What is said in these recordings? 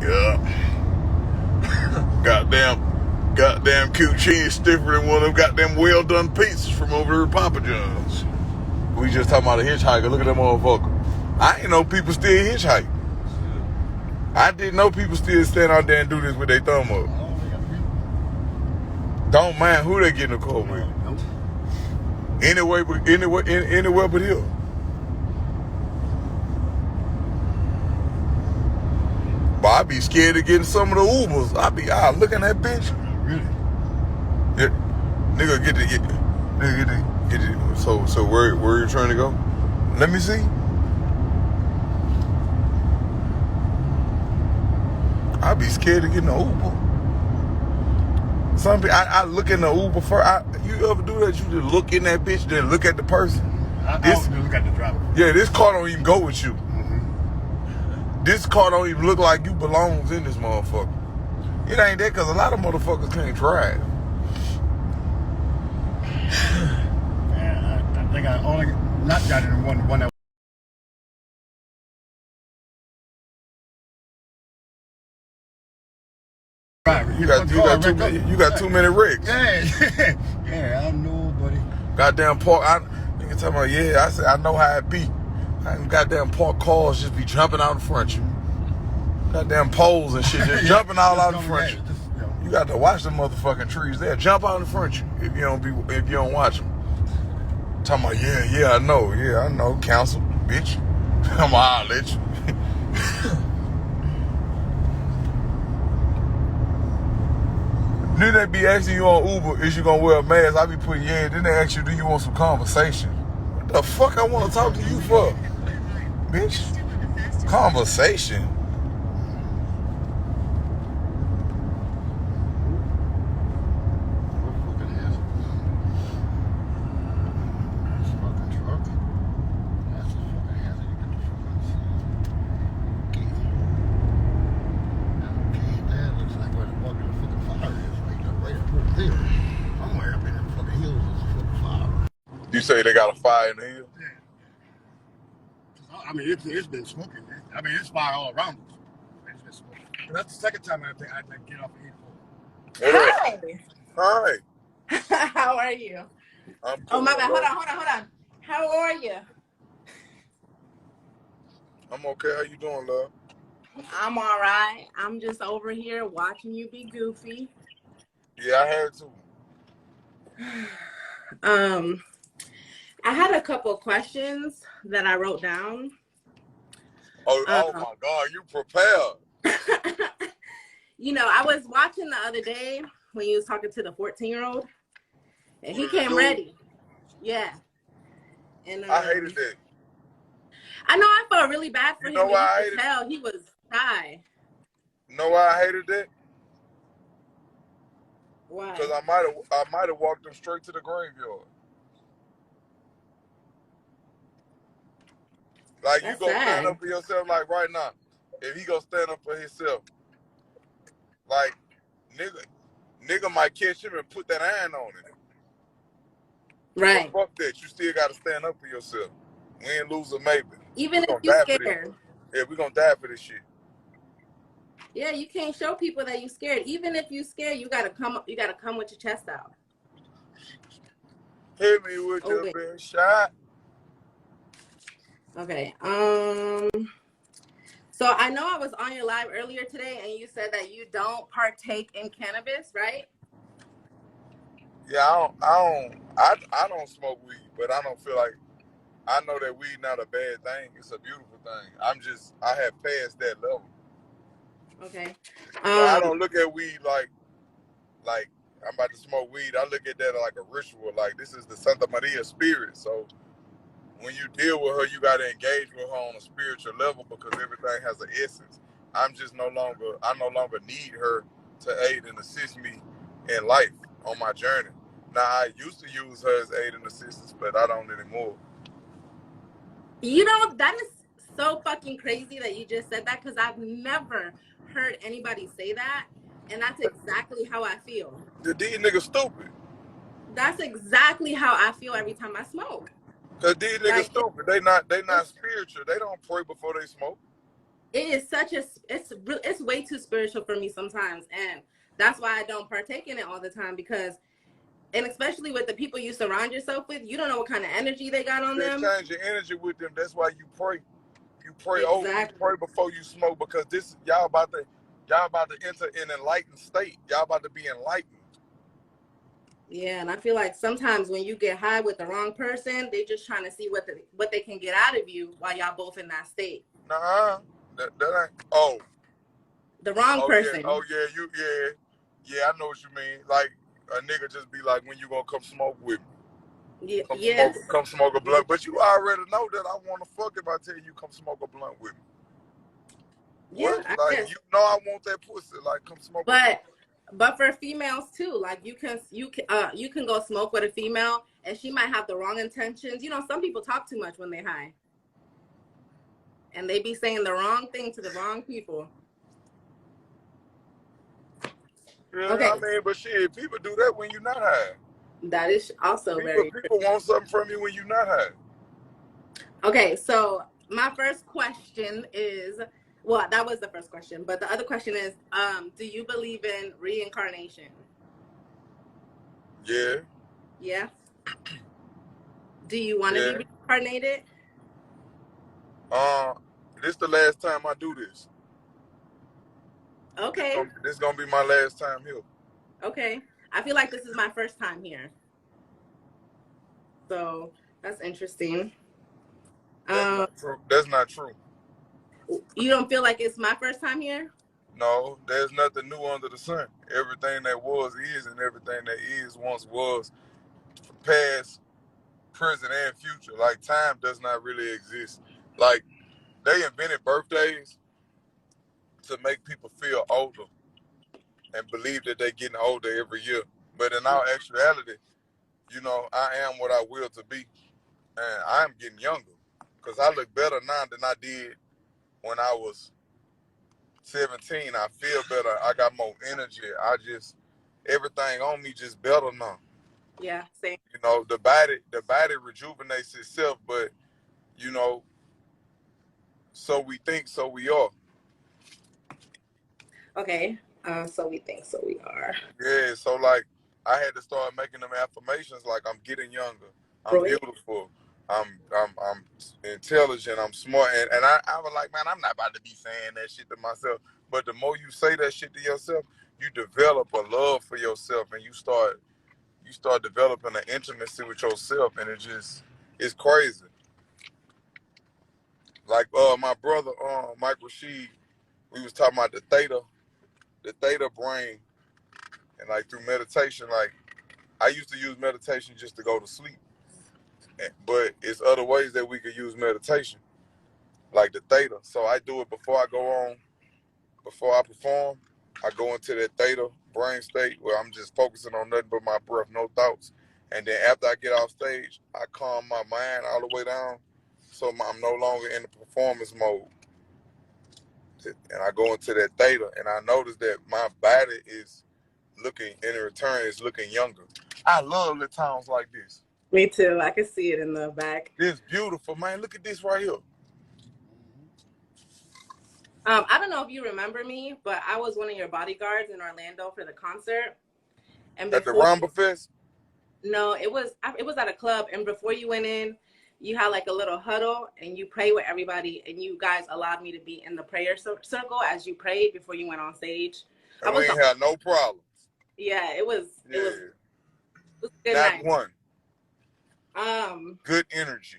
Yeah. Goddamn cute cheese stiffer than one of them goddamn well done pizzas from over there at Papa John's. We just talking about a hitchhiker. Look at that motherfucker. I ain't know people still hitchhike. I didn't know people still stand out there and do this with their thumb up. Don't mind who they get in the car with. Anywhere but here. But I be scared of getting some of the Ubers. I be looking at that bitch. Really? Yeah, nigga get it. So where you trying to go? Let me see. I be scared of getting an Uber. I look in the Uber first. You ever do that? You just look in that bitch, then look at the person. I always look at the driver. Yeah, this car don't even go with you. Mm-hmm. This car don't even look like you belongs in this motherfucker. It ain't that because a lot of motherfuckers can't drive. Yeah, I think I only not got it in one that. You got too many wrecks. Yeah, yeah, I know, buddy. Goddamn park. Nigga talking about, I said I know how it be. Goddamn park cars just be jumping out in front of you. Goddamn poles and shit just jumping all out in front of you. You got to watch the motherfucking trees. They'll jump out in front of you if you don't watch them. Talking about, I know, council, bitch. I'm gonna holler at you. Then they be asking you on Uber, is you gonna wear a mask? I be putting, then they ask you, do you want some conversation? What the fuck I wanna talk to you for? Bitch. Conversation? You say they got a fire in the hill? Yeah. I mean, it's been smoking. I mean, it's fire all around us. It's been smoking. But that's the second time I get off the 84. Hi. Hi. How are you? Oh, my bad. Hold on. How are you? I'm okay. How you doing, love? I'm all right. I'm just over here watching you be goofy. Yeah, I had to. I had a couple of questions that I wrote down. Oh my God, you prepared. I was watching the other day when you was talking to the 14-year-old, and he came ready. Yeah. And I hated that. I know I felt really bad for him. Know why I could tell he was shy. You know why I hated that? Why? Because I might have walked him straight to the graveyard. Like, that's you gonna stand up for yourself, like right now. If he gonna stand up for himself, like nigga might catch him and put that iron on it. Right. But fuck that. You still gotta stand up for yourself. Win, lose, or maybe. Even if you're scared. Yeah, we're gonna die for this shit. Yeah, you can't show people that you're scared. Even if you're scared, you gotta come with your chest out. Hit me with your best shot. Okay. So I know I was on your live earlier today, and you said that you don't partake in cannabis, right? Yeah, I don't smoke weed, but I don't feel like, I know that weed not a bad thing. It's a beautiful thing. I have passed that level. Okay. I don't look at weed like I'm about to smoke weed. I look at that like a ritual. Like, this is the Santa Maria spirit. So when you deal with her, you got to engage with her on a spiritual level because everything has an essence. I no longer need her to aid and assist me in life on my journey. Now, I used to use her as aid and assistance, but I don't anymore. That is so fucking crazy that you just said that, because I've never heard anybody say that, and that's exactly how I feel. These niggas stupid. That's exactly how I feel every time I smoke. Cause these niggas stupid. They not spiritual. They don't pray before they smoke. It is it's way too spiritual for me sometimes, and that's why I don't partake in it all the time, because, and especially with the people you surround yourself with, you don't know what kind of energy they got on them. Change your energy with them. That's why you pray. You pray Exactly. you pray before you smoke, because this y'all about to enter an enlightened state. Y'all about to be enlightened. Yeah, and I feel like sometimes when you get high with the wrong person, they just trying to see what they can get out of you while y'all both in that state. Nah, that ain't. The wrong person. Yeah, I know what you mean. Like a nigga just be like, when you gonna come smoke with me? Yeah, Come smoke a blunt. But you already know that I want to fuck if I tell you come smoke a blunt with me. Yeah, What? Like, you know I want that pussy. Like, come smoke a blunt. But for females too, like you can go smoke with a female and she might have the wrong intentions. You know, some people talk too much when they're high, and they be saying the wrong thing to the wrong people. Yeah, Okay. I mean, but shit, people do that when you're not high. That is also very true. People want something from you when you're not high. Okay, so my first question is, well, that was the first question, but the other question is, do you believe in reincarnation? Yeah. Yeah. Do you want to be reincarnated? This the last time I do this. Okay. This gonna be my last time here. Okay. I feel like this is my first time here. So that's interesting. That's not true. You don't feel like it's my first time here? No, there's nothing new under the sun. Everything that was is, and everything that is once was, past, present, and future. Like, time does not really exist. Like, they invented birthdays to make people feel older and believe that they're getting older every year. But in all actuality, you know, I am what I will to be. And I'm getting younger. Because I look better now than I did when I was 17. I feel better. I got more energy. Everything on me just better now. Yeah, same. You know, the body rejuvenates itself, but, you know, so we think, so we are. Okay. So we think, so we are. Yeah, so like I had to start making them affirmations like I'm getting younger. I'm beautiful. I'm intelligent. I'm smart. And I was like, man, I'm not about to be saying that shit to myself. But the more you say that shit to yourself, you develop a love for yourself, and you start developing an intimacy with yourself, and it's crazy. Like my brother Mike Rashid, we was talking about the theta brain, and like through meditation, like I used to use meditation just to go to sleep, but it's other ways that we could use meditation, like the theta. So I do it before I perform. I go into that theta brain state where I'm just focusing on nothing but my breath, no thoughts. And then after I get off stage, I calm my mind all the way down, so I'm no longer in the performance mode. And I go into that theta, and I notice that my body is looking, in return, is looking younger. I love little towns like this. Me too. I can see it in the back. This beautiful, man. Look at this right here. I don't know if you remember me, but I was one of your bodyguards in Orlando for the concert. And at the Ramba Fest? No, it was at a club, and before you went in, you had like a little huddle, and you pray with everybody, and you guys allowed me to be in the prayer circle as you prayed before you went on stage. And we ain't had no problems. Yeah, it was a good night. Not one. Good energy.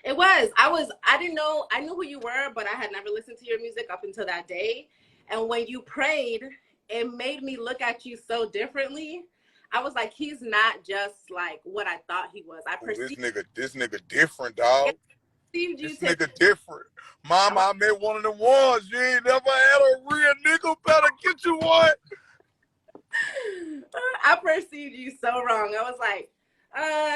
It was. I didn't know. I knew who you were, but I had never listened to your music up until that day. And when you prayed, it made me look at you so differently. I was like, he's not just like what I thought he was. I perceived this nigga different, dog. This nigga different. Mama, I met one of the ones. You ain't never had a real nigga. Better get you one. I perceived you so wrong. I was like,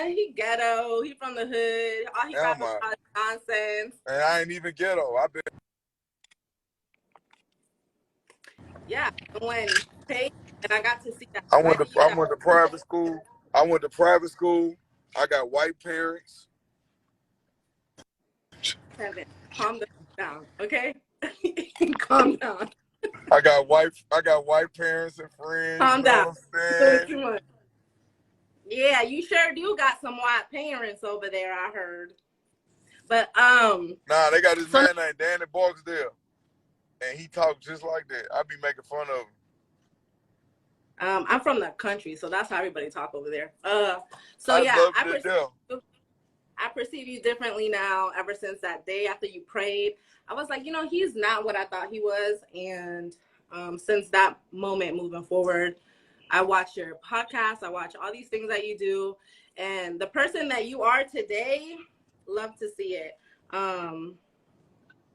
he ghetto. He from the hood. All he got was nonsense. And I ain't even ghetto. I been. Yeah, when you paid, and I got to see that. I went to private school. I got white parents. Kevin, calm down, okay? Calm down. I got white parents and friends. Calm You know down. what I'm You're doing saying? too much. Yeah, you sure do got some white parents over there, I heard. But Nah, they got this so man named Danny Barksdale, and he talks just like that. I be making fun of him. I'm from the country, so that's how everybody talk over there. So I yeah, love it to death. I perceive you differently now ever since that day after you prayed. I was like, you know, he's not what I thought he was. And since that moment moving forward, I watch your podcast. I watch all these things that you do. And the person that you are today, love to see it.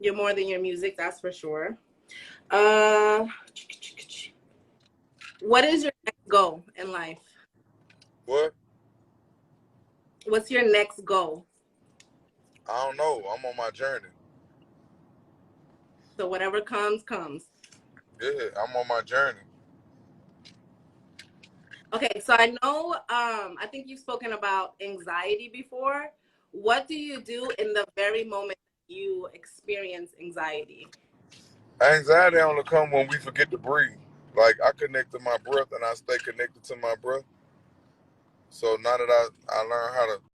You're more than your music, that's for sure. What is your next goal in life? What? What's your next goal? I don't know. I'm on my journey. So whatever comes, comes. Yeah, I'm on my journey. Okay, so I know, I think you've spoken about anxiety before. What do you do in the very moment you experience anxiety? Anxiety only come when we forget to breathe. Like, I connect to my breath and I stay connected to my breath. So now that I learn how to